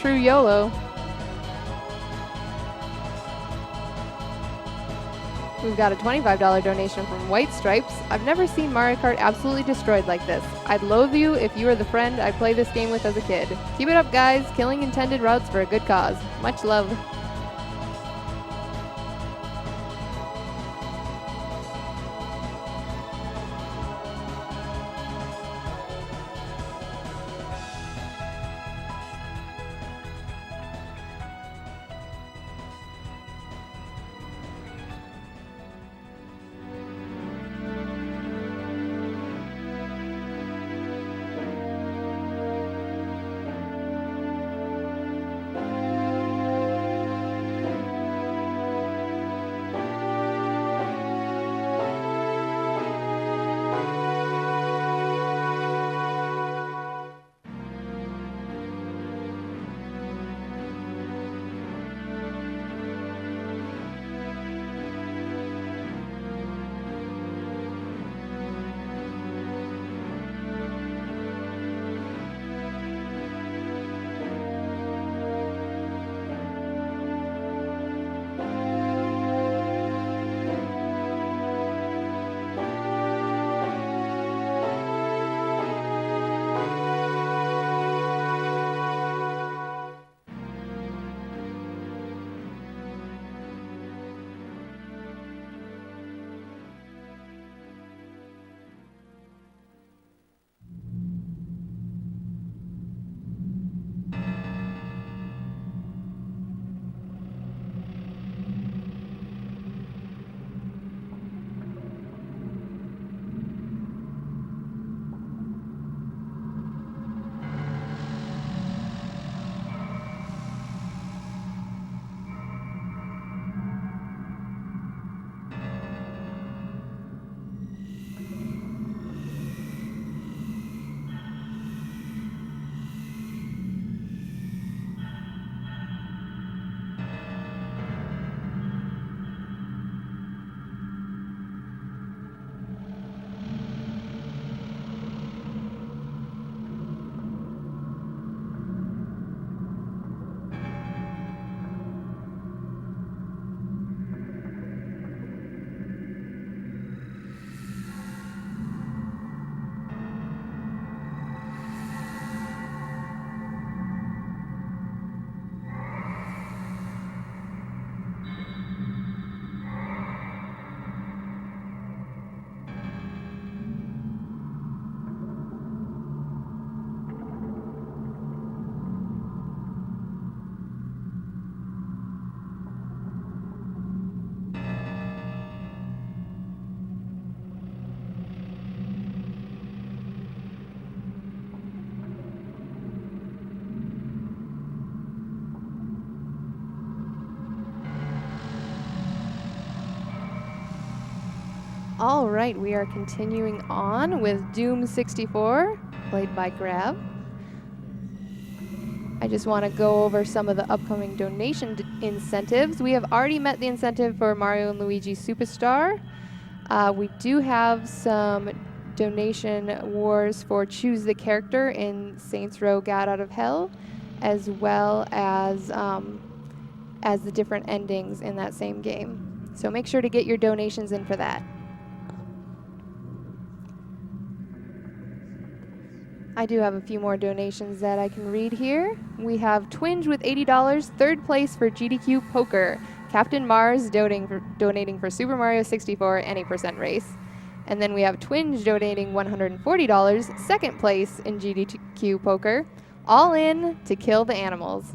true YOLO. We've got a $25 donation from White Stripes. I've never seen Mario Kart absolutely destroyed like this. I'd loathe you if you were the friend I played this game with as a kid. Keep it up, guys. Killing intended routes for a good cause. Much love. All right, we are continuing on with Doom 64, played by Grav. I just want to go over some of the upcoming donation incentives. We have already met the incentive for Mario and Luigi Superstar. We do have some donation wars for Choose the Character in Saints Row God Out of Hell, as well as the different endings in that same game. So make sure to get your donations in for that. I do have a few more donations that I can read here. We have Twinge with $80, third place for GDQ Poker. Captain Mars donating for Super Mario 64 any percent race. And then we have Twinge donating $140, second place in GDQ Poker. All in to kill the animals.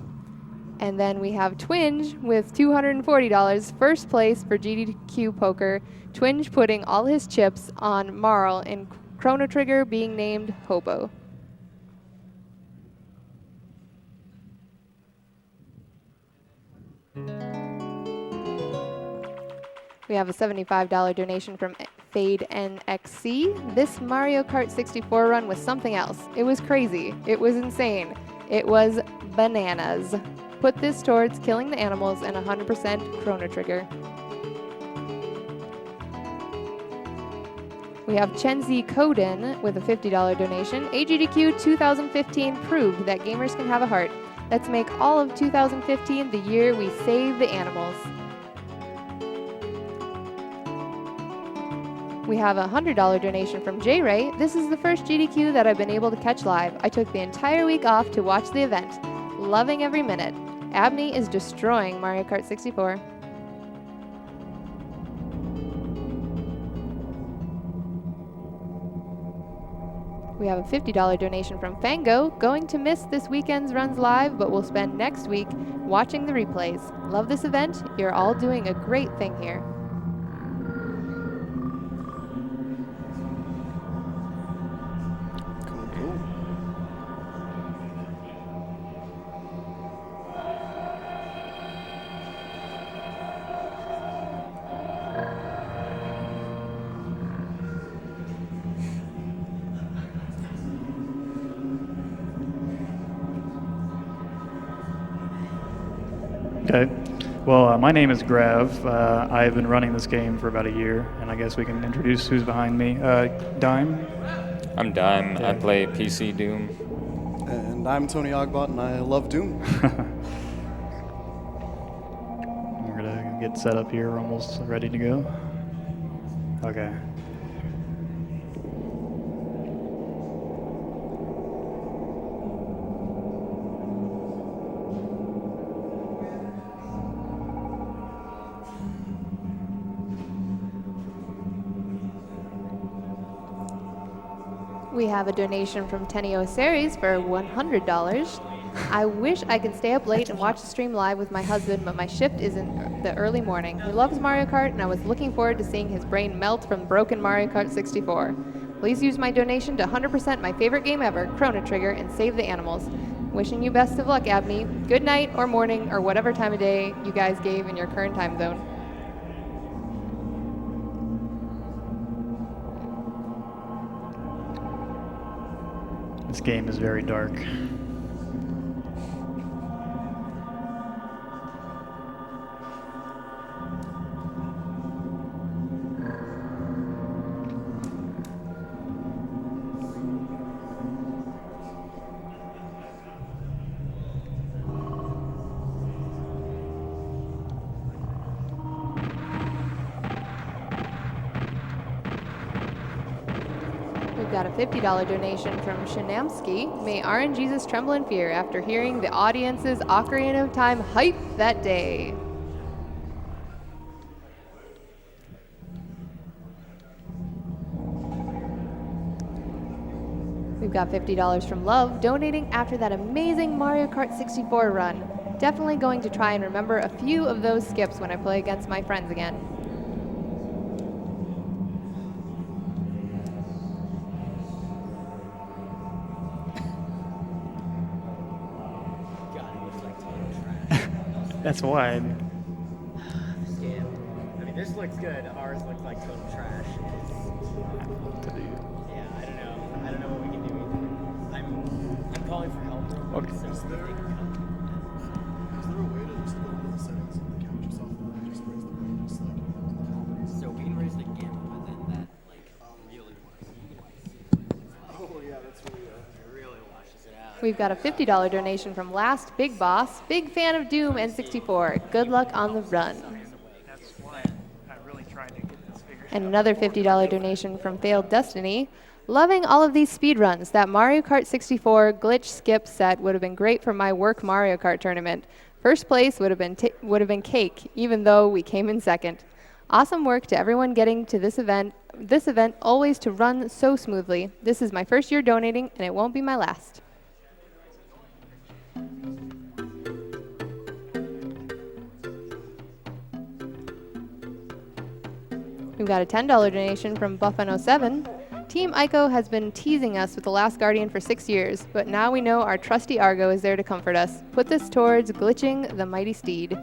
And then we have Twinge with $240, first place for GDQ Poker. Twinge putting all his chips on Marl in Chrono Trigger being named Hobo. We have a $75 donation from Fade NXC. This Mario Kart 64 run was something else. It was crazy. It was insane. It was bananas. Put this towards killing the animals and 100% Chrono Trigger. We have Chenzi Koden with a $50 donation. AGDQ 2015 proved that gamers can have a heart. Let's make all of 2015 the year we save the animals. We have a $100 donation from J. Ray. This is the first GDQ that I've been able to catch live. I took the entire week off to watch the event. Loving every minute. Abney is destroying Mario Kart 64. We have a $50 donation from Fango. Going to miss this weekend's runs live, but we'll spend next week watching the replays. Love this event. You're all doing a great thing here. Okay. Well, my name is Grav. I've been running this game for about a year, and I guess we can introduce who's behind me. Dime? I'm Dime. I play PC Doom. And I'm Tony Ogbot, and I love Doom. We're going to get set up here. We're almost ready to go. Okay. We have a donation from Tenio Series for $100. I wish I could stay up late and watch the stream live with my husband, but my shift is in the early morning. He loves Mario Kart, and I was looking forward to seeing his brain melt from broken Mario Kart 64. Please use my donation to 100% my favorite game ever, Chrono Trigger, and save the animals. Wishing you best of luck, Abney. Good night or morning or whatever time of day you guys gave in your current time zone. This game is very dark. We've got a $50 donation from Shanamsky. May RNGesus tremble in fear after hearing the audience's Ocarina of Time hype that day. We've got $50 from Love, donating after that amazing Mario Kart 64 run. Definitely going to try and remember a few of those skips when I play against my friends again. That's why. This game. I mean, this looks good. Ours looks like total trash. Yeah, I don't know. I don't know what we can do either. I'm calling for help. Okay. So Is there a way to just go into the settings and the capture software and just raise the brightness like in the properties? we can raise the GIMP, but then that really works. Oh yeah, that's really It really washes it out. We've got a $50 donation from Last Big Boss. Big fan of Doom N64. Good luck on the run. That's why I really tried to get this figured And another $50 donation from Failed Destiny. Loving all of these speedruns. That Mario Kart 64 glitch skip set would have been great for my work Mario Kart tournament. First place would have been cake, even though we came in second. Awesome work to everyone getting to this event. This event always to run so smoothly. This is my first year donating, and it won't be my last. We've got a $10 donation from Buffin07. Team Ico has been teasing us with The Last Guardian for 6 years, but now we know our trusty Argo is there to comfort us. Put this towards glitching the mighty steed.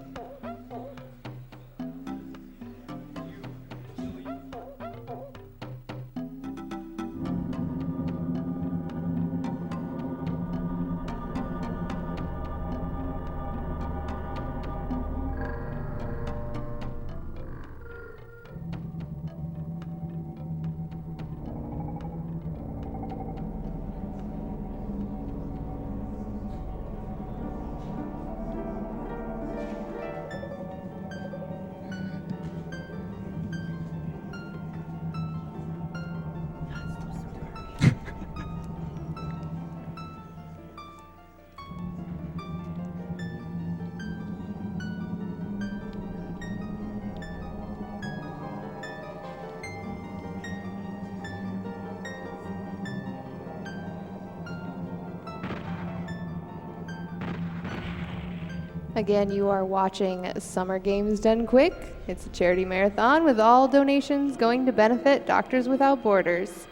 Again, you are watching Summer Games Done Quick. It's a charity marathon with all donations going to benefit Doctors Without Borders.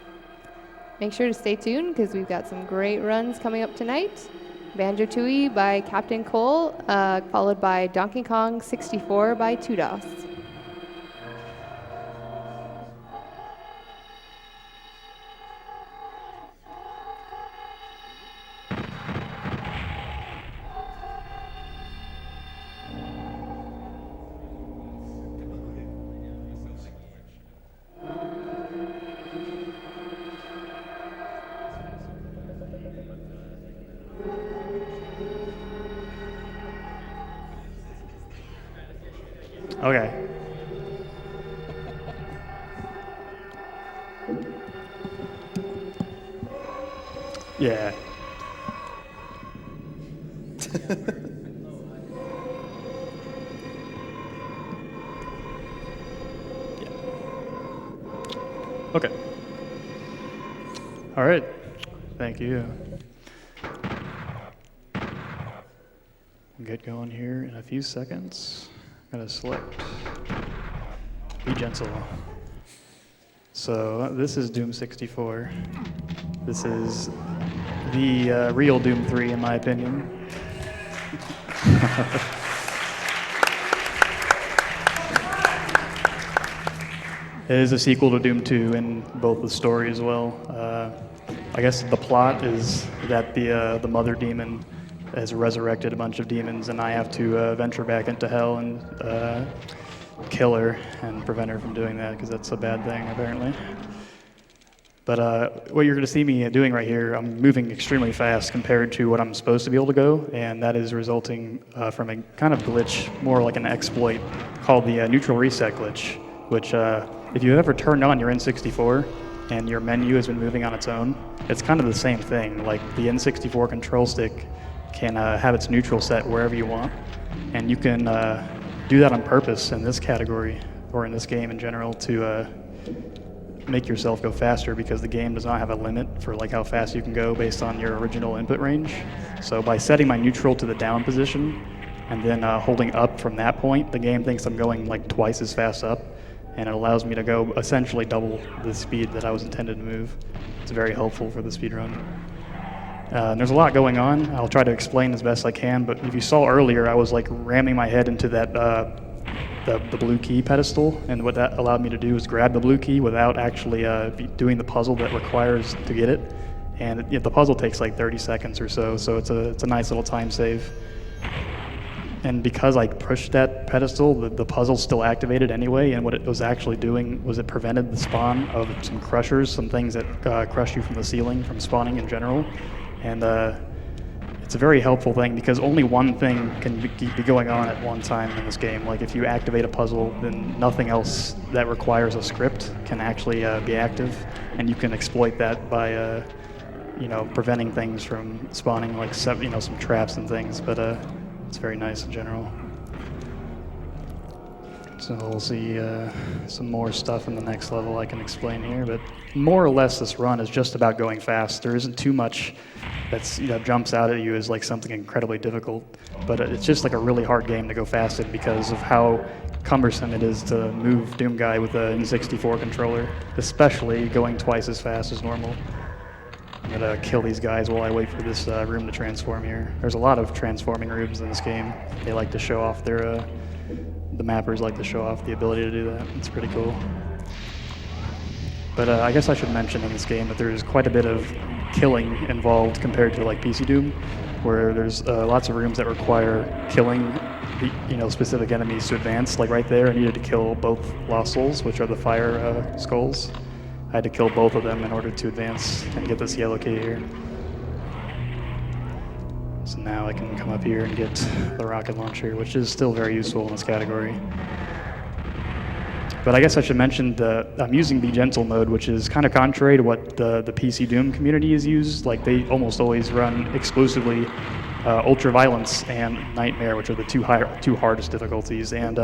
Make sure to stay tuned because we've got some great runs coming up tonight. Banjo-Tooie by Captain Cole, followed by Donkey Kong 64 by Tudos. Okay. Yeah. Okay. All right. Thank you. We'll get going here in a few seconds. I'm gonna select Be Gentle. So this is Doom 64. This is the real Doom 3 in my opinion. It is a sequel to Doom 2 in both the story as well. I guess the plot is that the mother demon has resurrected a bunch of demons, and I have to venture back into hell and kill her and prevent her from doing that, because that's a bad thing, apparently. But what you're going to see me doing right here, I'm moving extremely fast compared to what I'm supposed to be able to go, and that is resulting from a kind of glitch, more like an exploit, called the neutral reset glitch, which if you've ever turned on your N64 and your menu has been moving on its own, it's kind of the same thing. Like the N64 control stick can have its neutral set wherever you want, and you can do that on purpose in this category, or in this game in general, to make yourself go faster, because the game does not have a limit for like how fast you can go based on your original input range. So by setting my neutral to the down position and then holding up from that point, the game thinks I'm going like twice as fast up, and it allows me to go essentially double the speed that I was intended to move. It's very helpful for the speedrun. There's a lot going on. I'll try to explain as best I can, but if you saw earlier, I was like ramming my head into that the blue key pedestal, and what that allowed me to do is grab the blue key without actually doing the puzzle that requires to get it. And the puzzle takes like 30 seconds or so, so it's a nice little time save. And because I pushed that pedestal, the puzzle's still activated anyway, and what it was actually doing was it prevented the spawn of some crushers, some things that crush you from the ceiling, from spawning in general. And it's a very helpful thing, because only one thing can be going on at one time in this game. Like if you activate a puzzle, then nothing else that requires a script can actually be active, and you can exploit that by preventing things from spawning, like some traps and things. But it's very nice in general. So we'll see some more stuff in the next level I can explain here, but more or less this run is just about going fast. There isn't too much that jumps out at you as like something incredibly difficult, but it's just like a really hard game to go fast in because of how cumbersome it is to move Doom Guy with an N64 controller, especially going twice as fast as normal. I'm gonna kill these guys while I wait for this room to transform here. There's a lot of transforming rooms in this game. They like to show off their the mappers like to show off the ability to do that. It's pretty cool. But I guess I should mention in this game that there's quite a bit of killing involved compared to like PC Doom, where there's lots of rooms that require killing specific enemies to advance. Like right there, I needed to kill both Lost Souls, which are the fire skulls. I had to kill both of them in order to advance and get this yellow key here. So now I can come up here and get the rocket launcher, which is still very useful in this category. But I guess I should mention I'm using Be Gentle mode, which is kind of contrary to what the PC Doom community has used. Like they almost always run exclusively Ultra Violence and Nightmare, which are the two hardest difficulties. And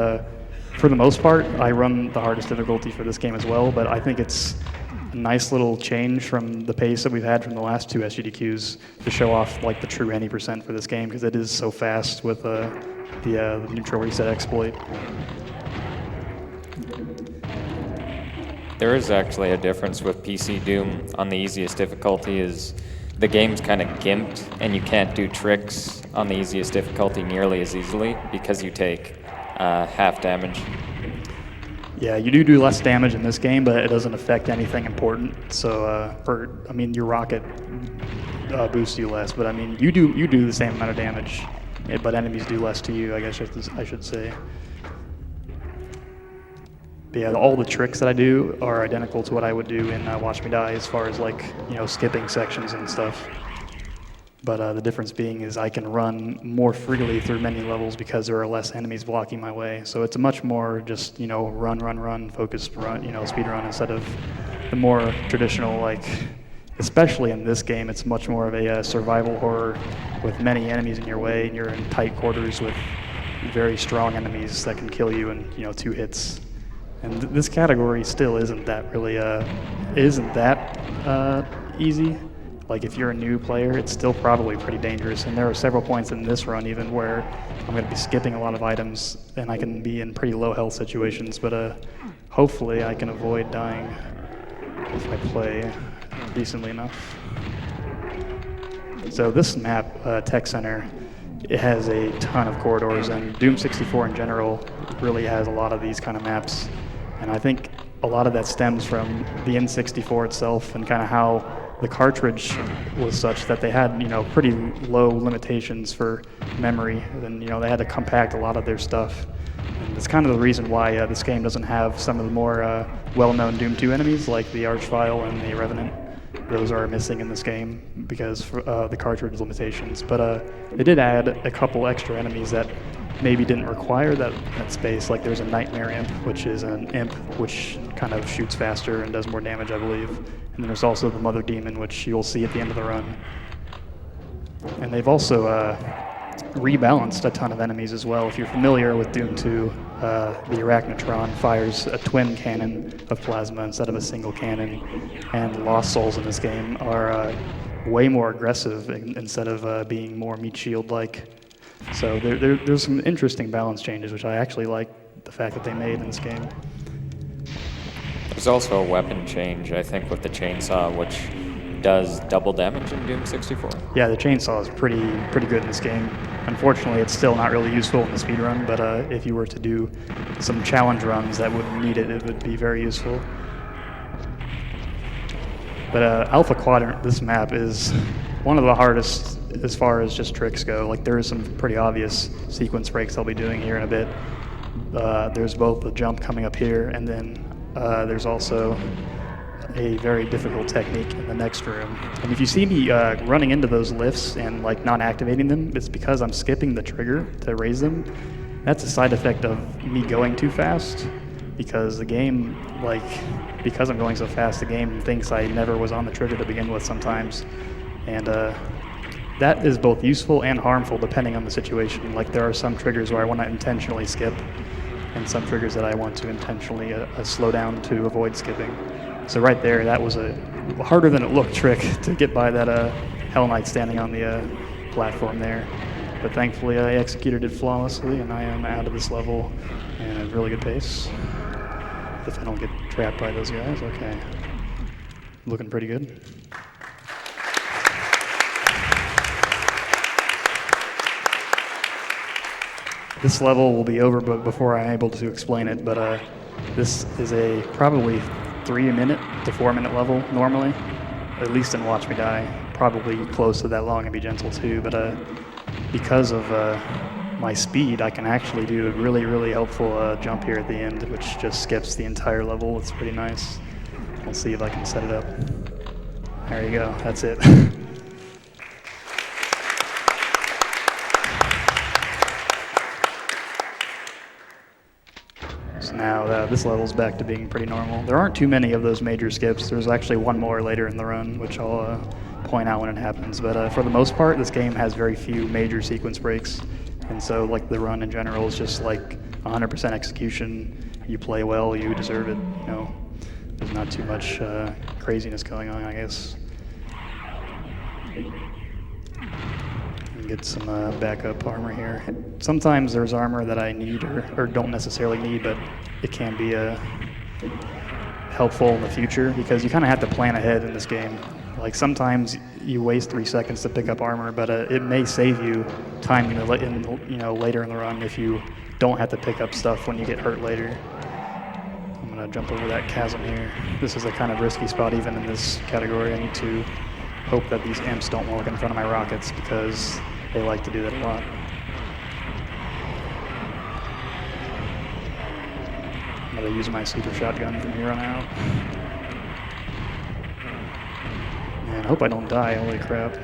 for the most part, I run the hardest difficulty for this game as well, but I think it's a nice little change from the pace that we've had from the last two SGDQs to show off like the true any percent for this game because it is so fast with the neutral reset exploit. There is actually a difference with PC Doom on the easiest difficulty is the game's kind of gimped and you can't do tricks on the easiest difficulty nearly as easily because you take half damage. Yeah, you do less damage in this game, but it doesn't affect anything important. So, your rocket boosts you less, but I mean, you do the same amount of damage, but enemies do less to you, I guess I should say. But yeah, all the tricks that I do are identical to what I would do in Watch Me Die as far as like, skipping sections and stuff. But the difference being is I can run more freely through many levels because there are less enemies blocking my way. So it's a much more just, run, focused run, speed run instead of the more traditional, like, especially in this game, it's much more of a survival horror with many enemies in your way and you're in tight quarters with very strong enemies that can kill you in, 2 hits. And this category still isn't that really, easy. Like if you're a new player, it's still probably pretty dangerous. And there are several points in this run even where I'm going to be skipping a lot of items and I can be in pretty low health situations. But hopefully I can avoid dying if I play decently enough. So this map, Tech Center, it has a ton of corridors, and Doom 64 in general really has a lot of these kind of maps. And I think a lot of that stems from the N64 itself and kind of how the cartridge was such that they had, pretty low limitations for memory, and they had to compact a lot of their stuff. And it's kind of the reason why this game doesn't have some of the more well-known Doom 2 enemies like the Archvile and the Revenant. Those are missing in this game because the cartridge limitations. But they did add a couple extra enemies that maybe didn't require that space. Like there's a Nightmare Imp, which is an imp which kind of shoots faster and does more damage, I believe. And then there's also the Mother Demon, which you'll see at the end of the run. And they've also rebalanced a ton of enemies as well. If you're familiar with Doom 2, the Arachnotron fires a twin cannon of plasma instead of a single cannon, and Lost Souls in this game are way more aggressive instead of being more meat shield-like. So there's some interesting balance changes, which I actually like the fact that they made in this game. There's also a weapon change, I think, with the chainsaw, which does double damage in Doom 64. Yeah, the chainsaw is pretty good in this game. Unfortunately, it's still not really useful in the speedrun, but if you were to do some challenge runs that would need it, it would be very useful. But Alpha Quadrant, this map, is one of the hardest as far as just tricks go. Like there is some pretty obvious sequence breaks I'll be doing here in a bit. There's both the jump coming up here, and then there's also a very difficult technique in the next room. And if you see me running into those lifts and like not activating them, it's because I'm skipping the trigger to raise them. That's a side effect of me going too fast, because the game, because I'm going so fast, the game thinks I never was on the trigger to begin with sometimes. And that is both useful and harmful depending on the situation. Like there are some triggers where I want to intentionally skip, and some triggers that I want to intentionally slow down to avoid skipping. So right there, that was a harder than it looked trick to get by that Hell Knight standing on the platform there. But thankfully I executed it flawlessly, and I am out of this level at a really good pace. If I don't get trapped by those guys, okay. Looking pretty good. This level will be over before I'm able to explain it, but this is a probably 3-minute to 4-minute level normally, at least in Watch Me Die. Probably close to that long and Be Gentle too, but because of my speed, I can actually do a really, really helpful jump here at the end, which just skips the entire level. It's pretty nice. We'll see if I can set it up. There you go, that's it. So now this level's back to being pretty normal. There aren't too many of those major skips. There's actually one more later in the run, which I'll point out when it happens. But for the most part, this game has very few major sequence breaks. And so like the run in general is just like 100% execution. You play well, you deserve it. There's not too much craziness going on, I guess. And get some backup armor here. Sometimes there's armor that I need or don't necessarily need, but it can be helpful in the future because you kind of have to plan ahead in this game. Like sometimes you waste 3 seconds to pick up armor, but it may save you time later in the run if you don't have to pick up stuff when you get hurt later. I'm gonna jump over that chasm here. This is a kind of risky spot even in this category. I need to hope that these imps don't walk in front of my rockets because they like to do that a lot. I'm gonna use my super shotgun from here on out. And hope I don't die, holy crap.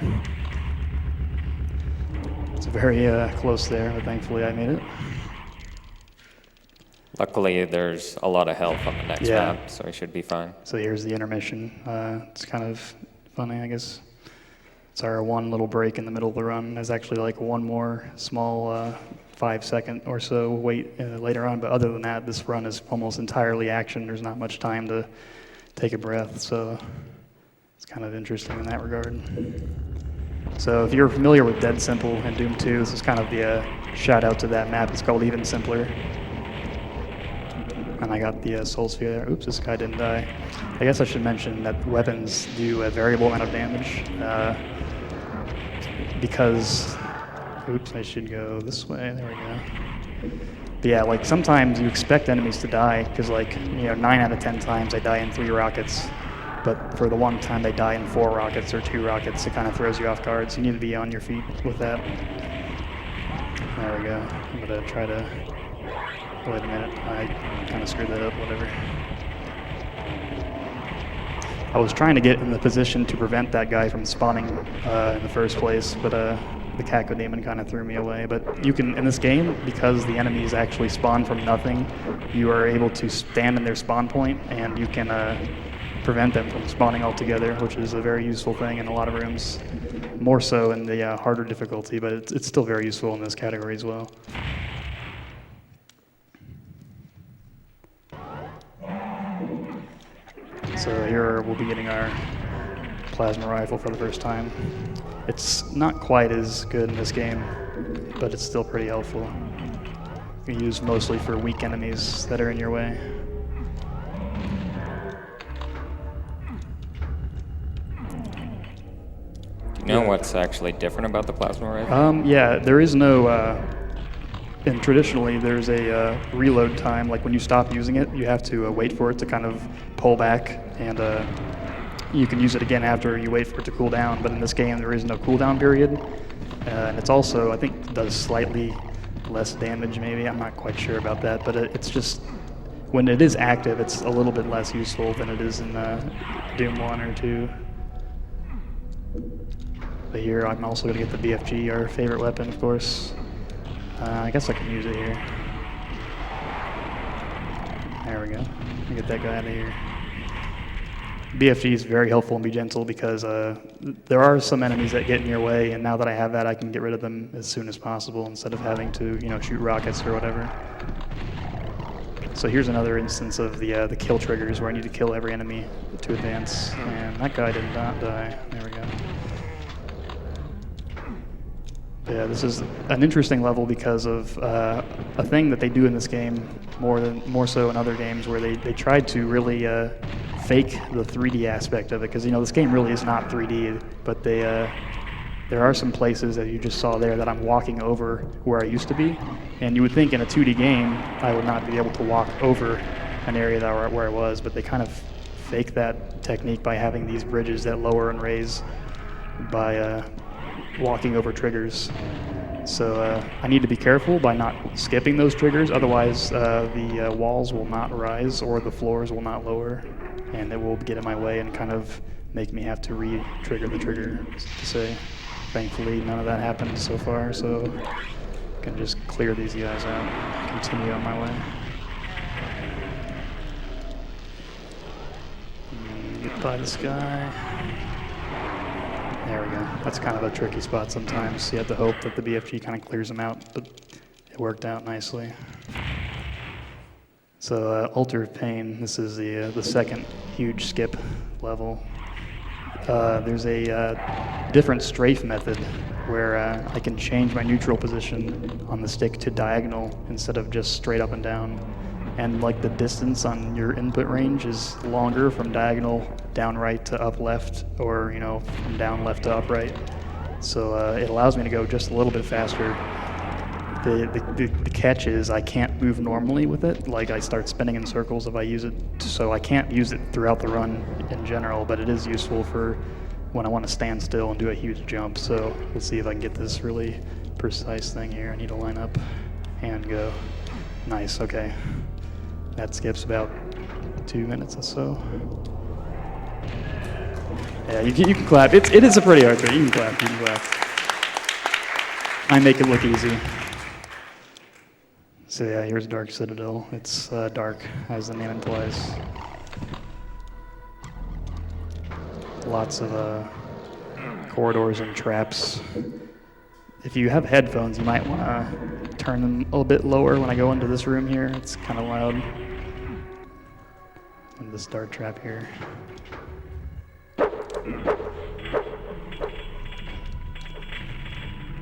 It's very close there, but thankfully I made it. Luckily, there's a lot of health on the next map, so we should be fine. So here's the intermission. It's kind of funny, I guess. It's our one little break in the middle of the run. There's actually like one more small 5-second or so wait later on, but other than that, this run is almost entirely action. There's not much time to take a breath, so it's kind of interesting in that regard. So if you're familiar with Dead Simple and Doom 2, this is kind of the shout out to that map. It's called Even Simpler. And I got the Soul Sphere there. Oops, this guy didn't die. I guess I should mention that weapons do a variable amount of damage because, oops, I should go this way. There we go. But yeah, like sometimes you expect enemies to die because 9 out of 10 times they die in 3 rockets. But for the one time they die in 4 rockets or 2 rockets, it kind of throws you off guard. So you need to be on your feet with that. There we go. I'm going to try to... Wait a minute. I kind of screwed that up, whatever. I was trying to get in the position to prevent that guy from spawning in the first place, but the Caco Demon kind of threw me away. But you can, in this game, because the enemies actually spawn from nothing, you are able to stand in their spawn point, and you can prevent them from spawning altogether, which is a very useful thing in a lot of rooms. More so in the harder difficulty, but it's still very useful in this category as well. So here we'll be getting our plasma rifle for the first time. It's not quite as good in this game, but it's still pretty helpful. You can use mostly for weak enemies that are in your way. Do you know what's actually different about the plasma rifle? Yeah, there is no, and traditionally there's a reload time. Like when you stop using it, you have to wait for it to kind of pull back, and you can use it again after you wait for it to cool down. But in this game, there is no cooldown period, and it's also, I think, does slightly less damage. Maybe I'm not quite sure about that, but it's just when it is active, it's a little bit less useful than it is in Doom 1 or 2. But here, I'm also going to get the BFG, our favorite weapon, of course. I guess I can use it here. There we go. Let me get that guy out of here. BFG is very helpful and Be Gentle because there are some enemies that get in your way, and now that I have that, I can get rid of them as soon as possible instead of having to, shoot rockets or whatever. So here's another instance of the kill triggers where I need to kill every enemy to advance, and that guy did not die. There we go. Yeah, this is an interesting level because of a thing that they do in this game more so in other games where they tried to really fake the 3D aspect of it because this game really is not 3D, but there are some places that you just saw there that I'm walking over where I used to be, and you would think in a 2D game I would not be able to walk over an area where I was, but they kind of fake that technique by having these bridges that lower and raise by walking over triggers. So I need to be careful by not skipping those triggers, otherwise the walls will not rise or the floors will not lower, and it will get in my way and kind of make me have to re-trigger the trigger to say. Thankfully, none of that happened so far, so I can just clear these guys out and continue on my way. Get by this guy. There we go. That's kind of a tricky spot sometimes. You have to hope that the BFG kind of clears them out, but it worked out nicely. So Altar of Pain, this is the second huge skip level. There's a different strafe method where I can change my neutral position on the stick to diagonal instead of just straight up and down. And like the distance on your input range is longer from diagonal down right to up left, or from down left to up right. So it allows me to go just a little bit faster. The catch is I can't move normally with it. Like I start spinning in circles if I use it, so I can't use it throughout the run in general, but it is useful for when I want to stand still and do a huge jump. So let's see if I can get this really precise thing here. I need to line up and go. Nice, okay. That skips about 2 minutes or so. Yeah, you can clap. It is a pretty hard trick. You can clap. I make it look easy. So yeah, here's Dark Citadel. It's dark, as the name implies. Lots of corridors and traps. If you have headphones, you might want to turn them a little bit lower when I go into this room here. It's kind of loud. And this dart trap here.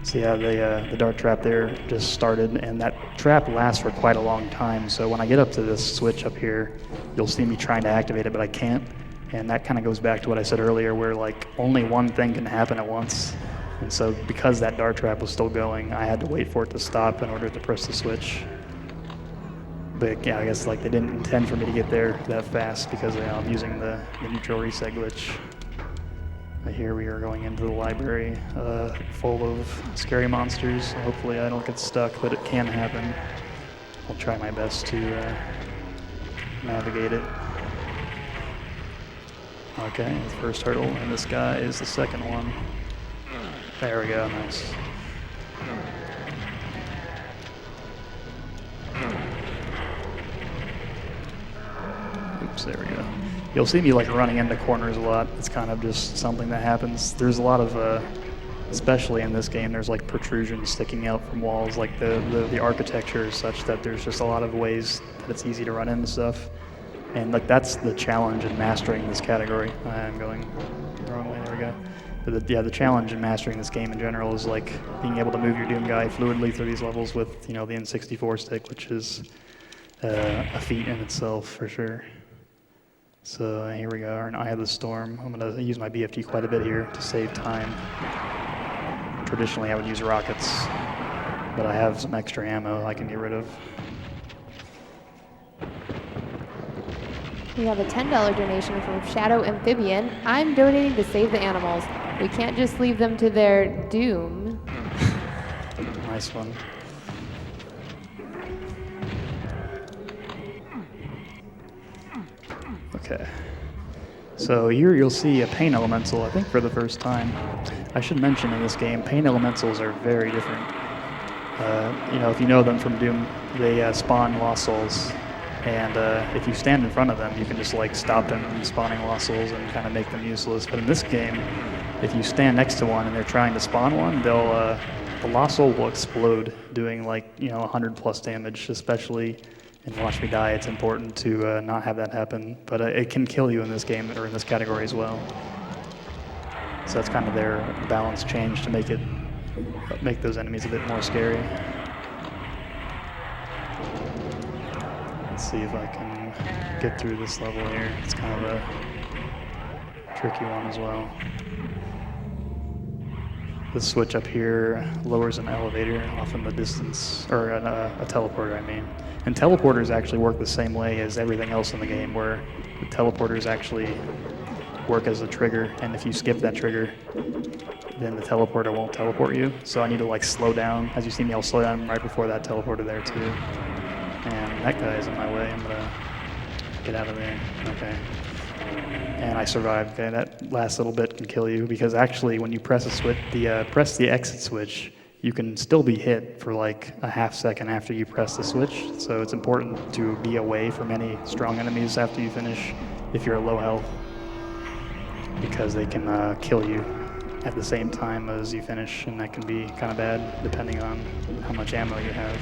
So yeah, the dart trap there just started, and that trap lasts for quite a long time. So when I get up to this switch up here, you'll see me trying to activate it, but I can't. And that kind of goes back to what I said earlier, where like only one thing can happen at once. And so because that dart trap was still going, I had to wait for it to stop in order to press the switch. But yeah, I guess like they didn't intend for me to get there that fast because I'm using the neutral reset glitch. Here we are going into the library full of scary monsters. Hopefully I don't get stuck, but it can happen. I'll try my best to navigate it. Okay, the first hurdle, and this guy is the second one. There we go, nice. Oops, there we go. You'll see me like running into corners a lot. It's kind of just something that happens. There's a lot of, especially in this game, there's like protrusions sticking out from walls. Like the architecture is such that there's just a lot of ways that it's easy to run into stuff. And like that's the challenge in mastering this category. I'm going the wrong way, there we go. But the challenge in mastering this game in general is like being able to move your Doom guy fluidly through these levels with the N64 stick, which is a feat in itself for sure. So here we go, an Eye of the Storm. I'm going to use my BFT quite a bit here to save time. Traditionally I would use rockets, but I have some extra ammo I can get rid of. We have a $10 donation from Shadow Amphibian. I'm donating to save the animals. We can't just leave them to their doom. Nice one. Okay. So here you'll see a pain elemental, I think for the first time. I should mention in this game, pain elementals are very different. If you know them from Doom, they spawn lost souls. And if you stand in front of them, you can just like stop them from spawning lost souls and kind of make them useless. But in this game, if you stand next to one and they're trying to spawn one, the lost soul will explode, doing like 100 plus damage. Especially in Watch Me Die, it's important to not have that happen. But it can kill you in this game or in this category as well. So that's kind of their balance change to make those enemies a bit more scary. Let's see if I can get through this level here. It's kind of a tricky one as well. The switch up here lowers an elevator off in the distance, or a teleporter, I mean. And teleporters actually work the same way as everything else in the game, where the teleporters actually work as a trigger, and if you skip that trigger, then the teleporter won't teleport you. So I need to like slow down. As you see me, I'll slow down right before that teleporter there too. And that guy's in my way. I'm gonna get out of there. Okay. And I survived. Okay, that last little bit can kill you because actually, when you press a switch, press the exit switch, you can still be hit for like a half second after you press the switch. So it's important to be away from any strong enemies after you finish, if you're low health, because they can kill you at the same time as you finish, and that can be kind of bad depending on how much ammo you have.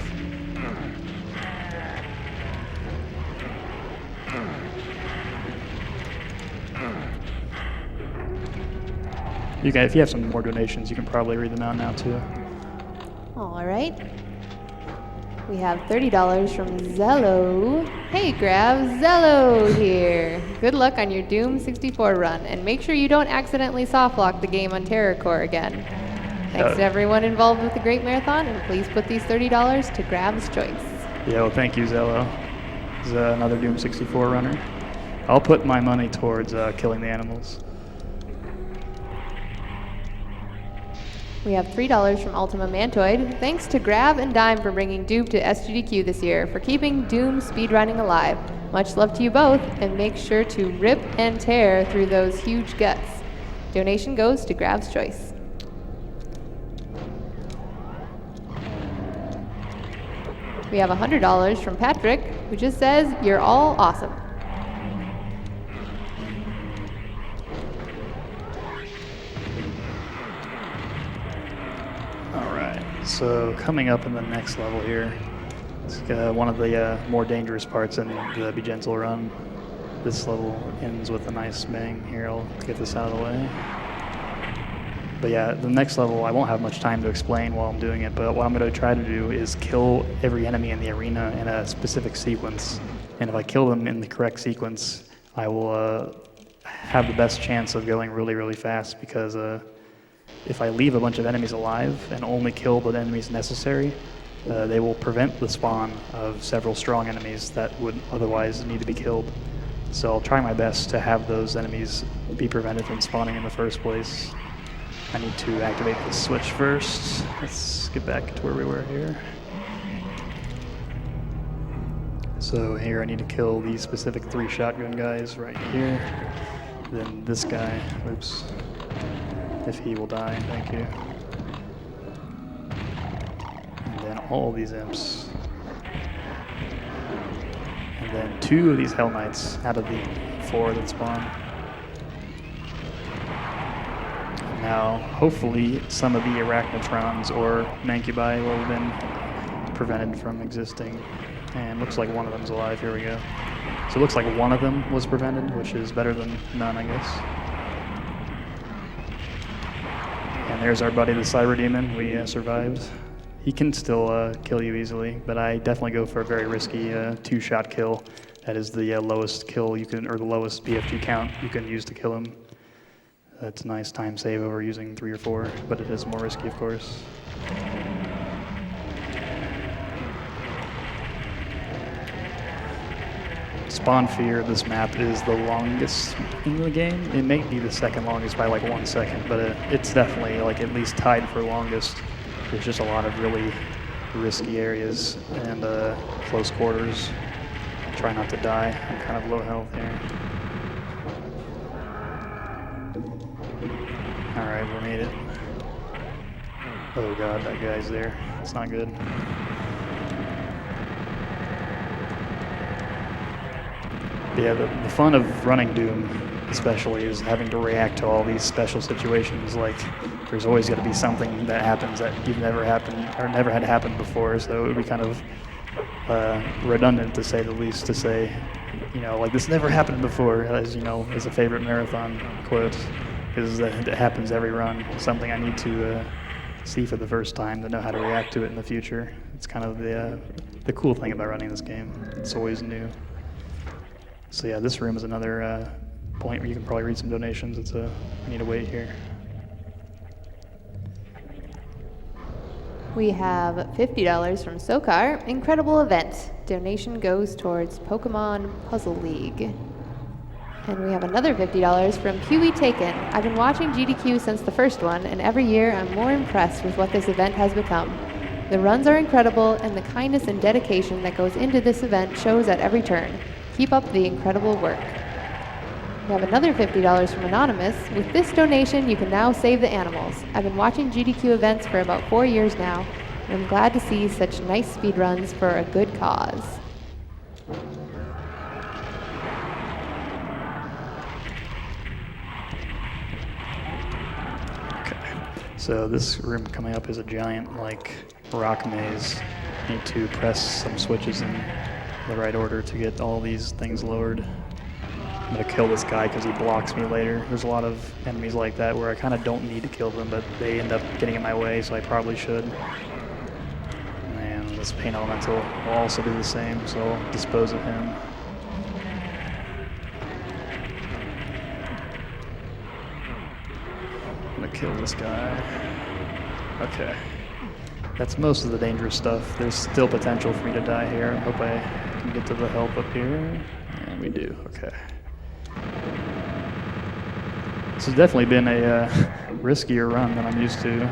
You can, if you have some more donations, you can probably read them out now too. All right. We have $30 from Zello. Hey, Grav, Zello here. Good luck on your Doom 64 run, and make sure you don't accidentally softlock the game on TerraCore again. Thanks to everyone involved with the Great Marathon, and please put these $30 to Grav's choice. Yeah, well, thank you, Zello. He's another Doom 64 runner. I'll put my money towards killing the animals. We have $3 from Ultima Mantoid. Thanks to Grav and Dime for bringing Doom to SGDQ this year, for keeping Doom speedrunning alive. Much love to you both, and make sure to rip and tear through those huge guts. Donation goes to Grav's choice. We have $100 from Patrick, who just says, "You're all awesome." So coming up in the next level here, it's one of the more dangerous parts in the Be Gentle run. This level ends with a nice bang. Here, I'll get this out of the way. But yeah, the next level, I won't have much time to explain while I'm doing it, but what I'm going to try to do is kill every enemy in the arena in a specific sequence. And if I kill them in the correct sequence, I will have the best chance of going really, really fast, because if I leave a bunch of enemies alive and only kill the enemies necessary, they will prevent the spawn of several strong enemies that would otherwise need to be killed. So I'll try my best to have those enemies be prevented from spawning in the first place. I need to activate the switch first. Let's get back to where we were here. So here I need to kill these specific 3 shotgun guys right here. Then this guy, oops. If he will die, thank you. And then all these imps. And then 2 of these Hell Knights out of the 4 that spawn. And now, hopefully, some of the Arachnotrons or Mancubi will have been prevented from existing. And looks like one of them's alive. Here we go. So it looks like one of them was prevented, which is better than none, I guess. And there's our buddy, the Cyber Demon. We survived. He can still kill you easily, but I definitely go for a very risky 2-shot kill. That is the lowest kill you can, or the lowest BFG count you can use to kill him. That's a nice time save over using 3 or 4, but it is more risky, of course. Spawn Fear, this map is the longest in the game. It may be the second longest by like 1 second, but it's definitely like at least tied for longest. There's just a lot of really risky areas and close quarters. Try not to die. I'm kind of low health here. Alright, we made it. Oh god, that guy's there. It's not good. Yeah, the fun of running Doom, especially, is having to react to all these special situations. Like, there's always got to be something that happens that you've never happened or never had happen before. So it would be kind of redundant, to say the least, to say, you know, like, this never happened before, as you know, is a favorite marathon quote, because it happens every run. Something I need to see for the first time to know how to react to it in the future. It's kind of the cool thing about running this game. It's always new. So yeah, this room is another point where you can probably read some donations. I need to wait here. We have $50 from Sokar. Incredible event. Donation goes towards Pokemon Puzzle League. And we have another $50 from QE Taken. I've been watching GDQ since the first one, and every year I'm more impressed with what this event has become. The runs are incredible, and the kindness and dedication that goes into this event shows at every turn. Keep up the incredible work. We have another $50 from Anonymous. With this donation, you can now save the animals. I've been watching GDQ events for about 4 years now, and I'm glad to see such nice speedruns for a good cause. Okay, so this room coming up is a giant, like, rock maze. You need to press some switches in the right order to get all these things lowered. I'm gonna kill this guy because he blocks me later. There's a lot of enemies like that where I kind of don't need to kill them, but they end up getting in my way, so I probably should. And this pain elemental will also do the same, so I'll dispose of him. I'm gonna kill this guy. Okay. That's most of the dangerous stuff. There's still potential for me to die here. I hope I can get to the help up here. And we do, okay. This has definitely been a riskier run than I'm used to.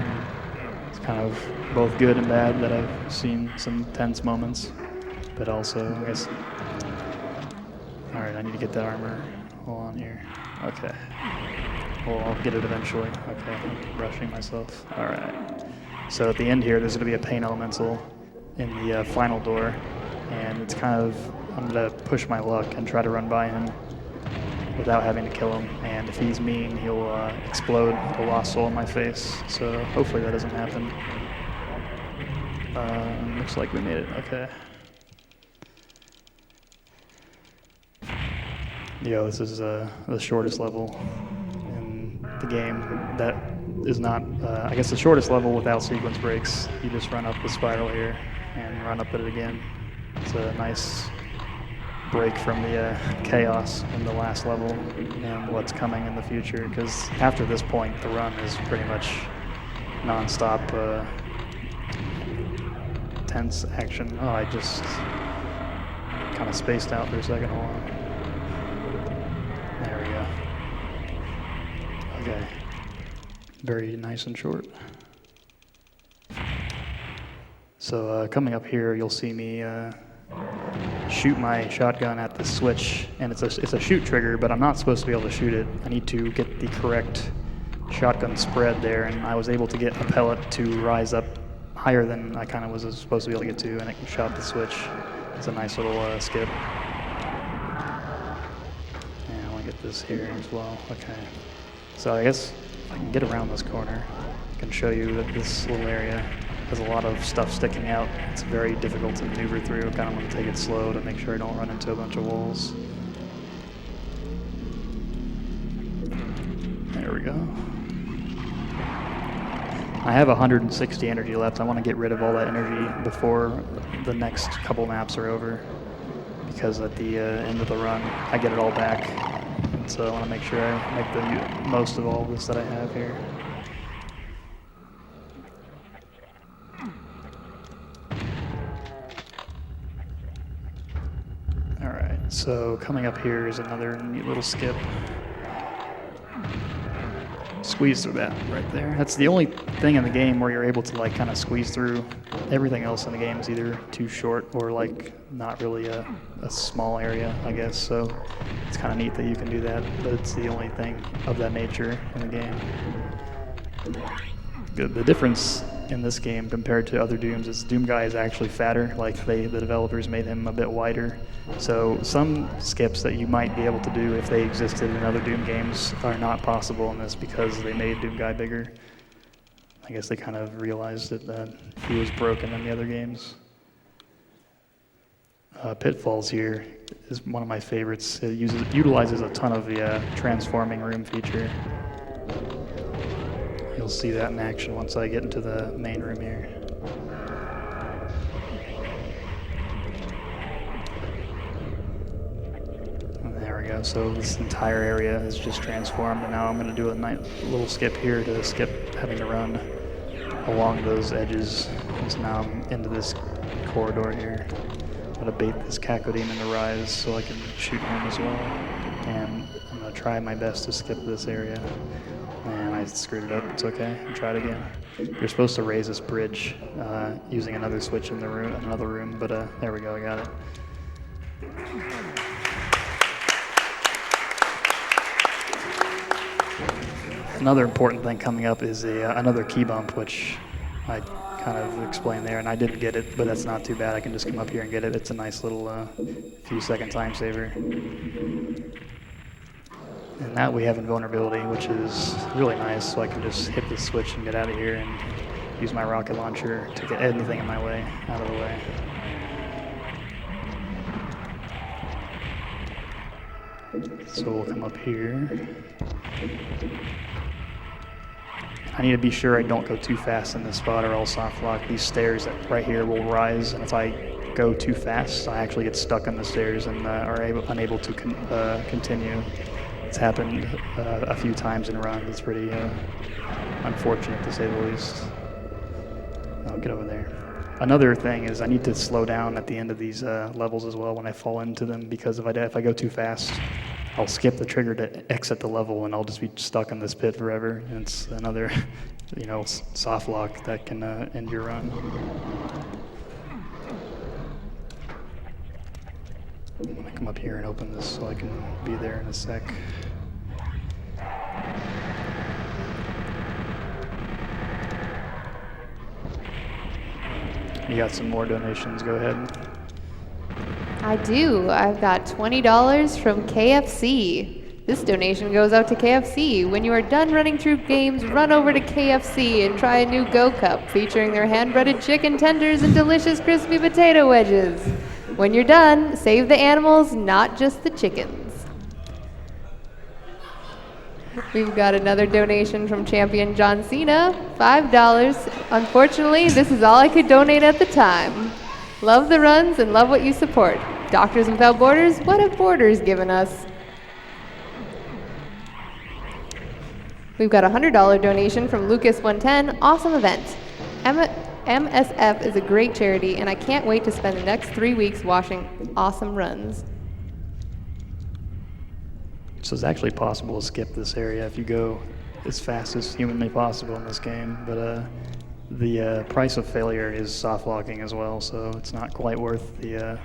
It's kind of both good and bad that I've seen some tense moments, but also, I guess, all right, I need to get that armor. Hold on here. Okay. Well, I'll get it eventually. Okay, I'm rushing myself. All right. So at the end here, there's going to be a pain elemental in the final door, and it's kind of, I'm going to push my luck and try to run by him without having to kill him, and if he's mean, he'll explode a lost soul in my face, so hopefully that doesn't happen. Looks like we made it, okay. Yo, this is the shortest level in the game. That is not, I guess the shortest level without sequence breaks. You just run up the spiral here and run up it again. It's a nice break from the chaos in the last level and what's coming in the future, because after this point the run is pretty much non-stop tense action. Oh, I just kind of spaced out for a second. Hold on. There we go. Okay. Very nice and short. So coming up here, you'll see me shoot my shotgun at the switch, and it's a shoot trigger, but I'm not supposed to be able to shoot it. I need to get the correct shotgun spread there, and I was able to get a pellet to rise up higher than I kind of was supposed to be able to get to, and it shot the switch. It's a nice little skip. And I want to get this here as well. Okay. So I guess if I can get around this corner, I can show you that this little area has a lot of stuff sticking out. It's very difficult to maneuver through. I kind of want to take it slow to make sure I don't run into a bunch of walls. There we go. I have 160 energy left. I want to get rid of all that energy before the next couple maps are over, because at the end of the run, I get it all back. And so I want to make sure I make the most of all of this that I have here. So coming up here is another neat little skip. Squeeze through that right there. That's the only thing in the game where you're able to like kind of squeeze through. Everything else in the game is either too short or like not really a small area, I guess. So it's kind of neat that you can do that, but it's the only thing of that nature in the game. The difference in this game compared to other Dooms is Doom Guy is actually fatter. Like the developers made him a bit wider. So some skips that you might be able to do if they existed in other Doom games are not possible in this because they made Doom Guy bigger. I guess they kind of realized that he was broken in the other games. Pitfalls here is one of my favorites. It utilizes a ton of the transforming room feature. You'll see that in action once I get into the main room here. And there we go. So this entire area is just transformed, and now I'm going to do a nice little skip here to skip having to run along those edges. And so now I'm into this corridor here. I'm going to bait this Cacodemon to rise so I can shoot him as well. And I'm going to try my best to skip this area. And I screwed it up. It's okay. I'll try it again. You're supposed to raise this bridge using another switch in the room, another room, but there we go. I got it. Another important thing coming up is another key bump, which I kind of explained there, and I didn't get it, but that's not too bad. I can just come up here and get it. It's a nice little few second time saver. And that we have invulnerability, which is really nice, so I can just hit the switch and get out of here and use my rocket launcher to get anything in my way out of the way. So we'll come up here. I need to be sure I don't go too fast in this spot or I'll soft lock. These stairs that right here will rise, and if I go too fast, I actually get stuck on the stairs and are unable to continue. It's happened a few times in runs. It's pretty unfortunate to say the least. I'll get over there. Another thing is I need to slow down at the end of these levels as well when I fall into them, because if I go too fast, I'll skip the trigger to exit the level and I'll just be stuck in this pit forever. And it's another, soft lock that can end your run. I'm gonna come up here and open this so I can be there in a sec. You got some more donations, go ahead. I do. I've got $20 from KFC. This donation goes out to KFC. When you are done running through games, run over to KFC and try a new Go Cup featuring their hand-breaded chicken tenders and delicious crispy potato wedges. When you're done, save the animals, not just the chickens. We've got another donation from champion John Cena, $5. Unfortunately, this is all I could donate at the time. Love the runs and love what you support. Doctors Without Borders, what have borders given us? We've got a $100 donation from Lucas110, awesome event. MSF is a great charity, and I can't wait to spend the next 3 weeks watching awesome runs. So it's actually possible to skip this area if you go as fast as humanly possible in this game, but the price of failure is soft locking as well, so it's not quite worth the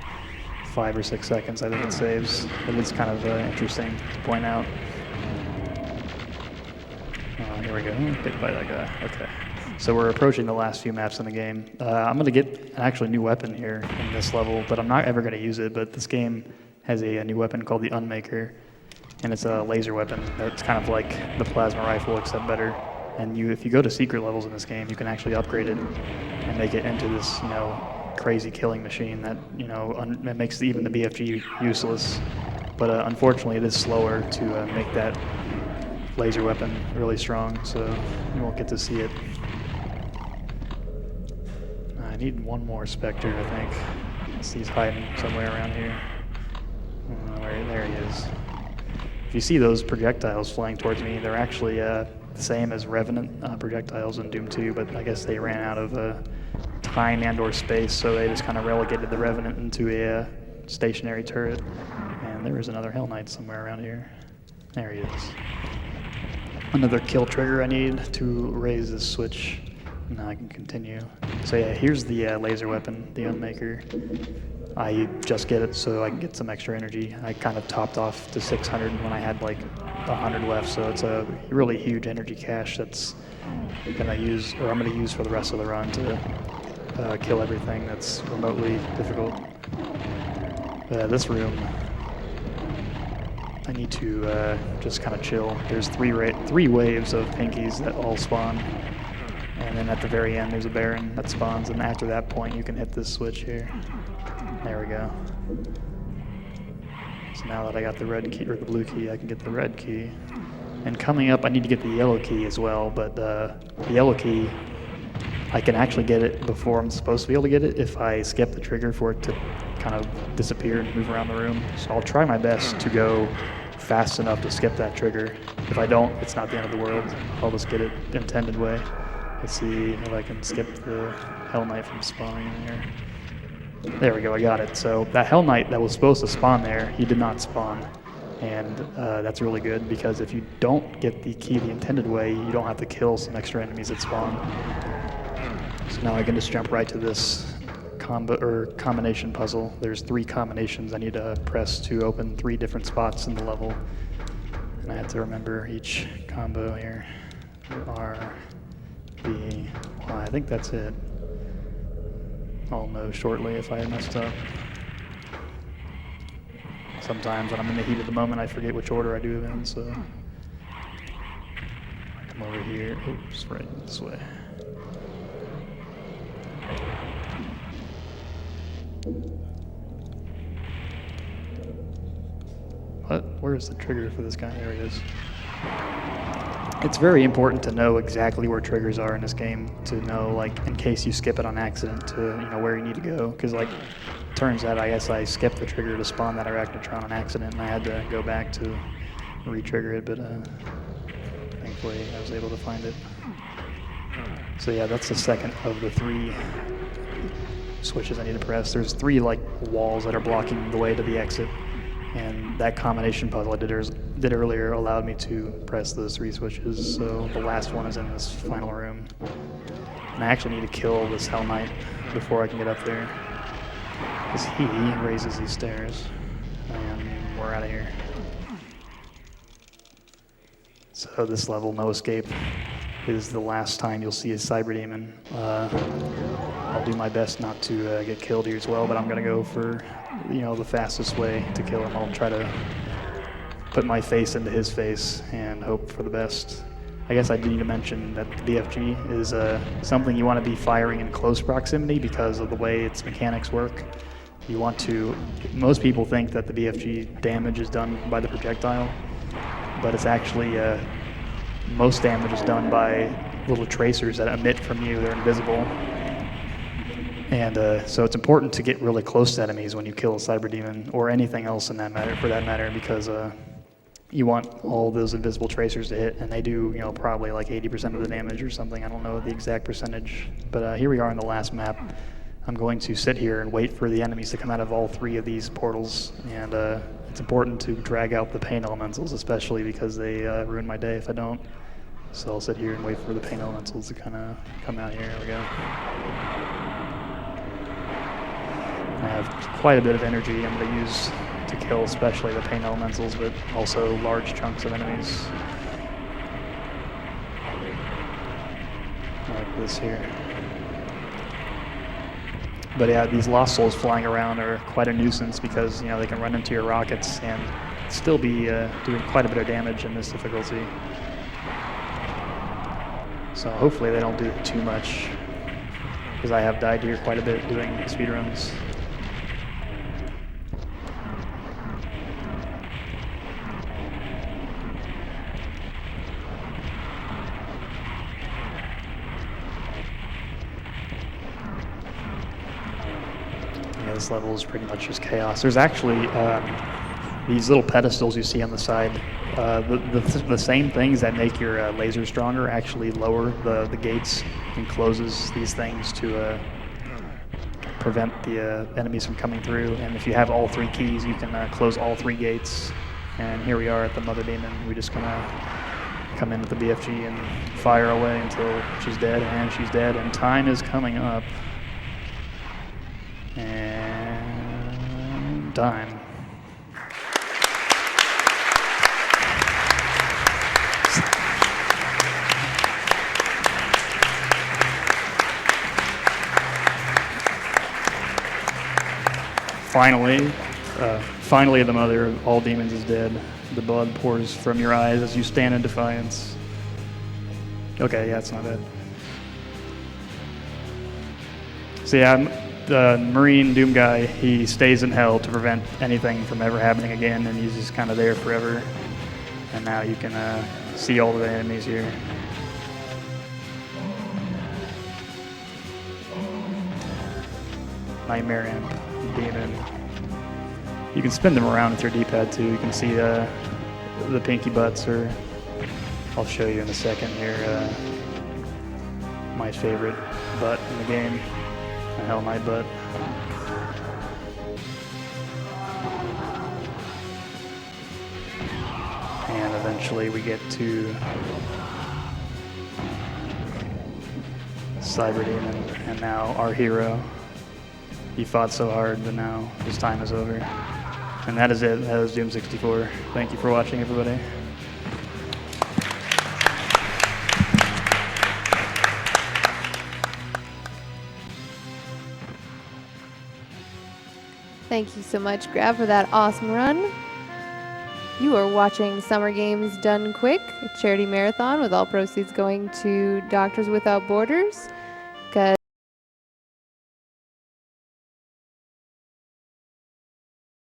5 or 6 seconds I think it saves. But it's kind of interesting to point out. Here we go, hit by that guy, okay. So we're approaching the last few maps in the game. I'm gonna get an actually new weapon here in this level, but I'm not ever gonna use it, but this game has a new weapon called the Unmaker. And it's a laser weapon that's kind of like the plasma rifle, except better. And if you go to secret levels in this game, you can actually upgrade it and make it into this, crazy killing machine that, that makes even the BFG useless. But unfortunately, it is slower to make that laser weapon really strong, so you won't get to see it. I need one more Spectre, I think. He's hiding somewhere around here. There he is. If you see those projectiles flying towards me, they're actually the same as Revenant projectiles in Doom 2, but I guess they ran out of time and/or space, so they just kind of relegated the Revenant into a stationary turret. And there is another Hell Knight somewhere around here. There he is. Another kill trigger I need to raise this switch. Now I can continue. So yeah, here's the laser weapon, the Unmaker. I just get it so I can get some extra energy. I kind of topped off to 600 when I had like 100 left, so it's a really huge energy cache that's I'm gonna use for the rest of the run to kill everything that's remotely difficult. This room, I need to just kind of chill. There's three waves of pinkies that all spawn, and then at the very end there's a Baron that spawns, and after that point you can hit this switch here. There we go. So now that I got the red key, or the blue key, I can get the red key. And coming up, I need to get the yellow key as well, but the yellow key, I can actually get it before I'm supposed to be able to get it if I skip the trigger for it to kind of disappear and move around the room. So I'll try my best to go fast enough to skip that trigger. If I don't, it's not the end of the world. I'll just get it the intended way. Let's see if I can skip the Hell Knight from spawning in there. There we go, I got it. So that Hell Knight that was supposed to spawn there, he did not spawn. And that's really good, because if you don't get the key the intended way, you don't have to kill some extra enemies that spawn. So now I can just jump right to this combination puzzle. There's 3 combinations I need to press to open 3 different spots in the level. And I have to remember each combo here. R, B, Y, I think that's it. I'll know shortly if I messed up. Sometimes when I'm in the heat of the moment, I forget which order I do it in, so I come over here. Oops, right this way. What? Where's the trigger for this guy? There he is. It's very important to know exactly where triggers are in this game, to know, like, in case you skip it on accident, to, you know, where you need to go. Because, like, turns out I guess I skipped the trigger to spawn that arachnotron on accident, and I had to go back to re-trigger it, but thankfully I was able to find it. So yeah, that's the second of the 3 switches I need to press. There's 3 like walls that are blocking the way to the exit, and that combination puzzle I did earlier allowed me to press those 3 switches. So the last one is in this final room, and I actually need to kill this Hell Knight before I can get up there, because he raises these stairs, and we're out of here. So this level, No Escape, is the last time you'll see a Cyber Demon. I'll do my best not to get killed here as well, but I'm gonna go for, you know, the fastest way to kill him. I'll try to put my face into his face and hope for the best. I guess I do need to mention that the BFG is something you want to be firing in close proximity because of the way its mechanics work. You want to, most people think that the BFG damage is done by the projectile, but it's actually, most damage is done by little tracers that emit from you. They're invisible. And so it's important to get really close to enemies when you kill a Cyber Demon, or anything else in that matter, for that matter, because you want all those invisible tracers to hit, and they do, you know, probably like 80% of the damage or something. I don't know the exact percentage, but here we are in the last map. I'm going to sit here and wait for the enemies to come out of all 3 of these portals, and it's important to drag out the pain elementals, especially because they ruin my day if I don't. So I'll sit here and wait for the pain elementals to kind of come out here. Here we go. I have quite a bit of energy I'm going to use to kill, especially the pain elementals, but also large chunks of enemies. Like this here. But yeah, these Lost Souls flying around are quite a nuisance because, you know, they can run into your rockets and still be doing quite a bit of damage in this difficulty. So hopefully they don't do too much, because I have died here quite a bit doing speedruns. Yeah, this level is pretty much just chaos. There's actually these little pedestals you see on the side. The same things that make your laser stronger actually lower the gates and closes these things to prevent the enemies from coming through. And if you have all 3 keys, you can close all 3 gates. And here we are at the Mother Demon. We're just gonna come in with the BFG and fire away until she's dead, and she's dead. And time is coming up. And time. Finally, the mother of all demons is dead. The blood pours from your eyes as you stand in defiance. Okay, yeah, it's not bad. So yeah, the Marine Doom guy, he stays in hell to prevent anything from ever happening again, and he's just kind of there forever. And now you can see all the enemies here. Nightmare Imp, Demon. You can spin them around with your D-pad too. You can see the pinky butts, or I'll show you in a second here my favorite butt in the game, the Hell Knight butt. And eventually we get to Cyber Demon, and now our hero. He fought so hard, but now his time is over. And that is it. That is Doom 64. Thank you for watching, everybody. Thank you so much, Grav, for that awesome run. You are watching Summer Games Done Quick, a charity marathon with all proceeds going to Doctors Without Borders.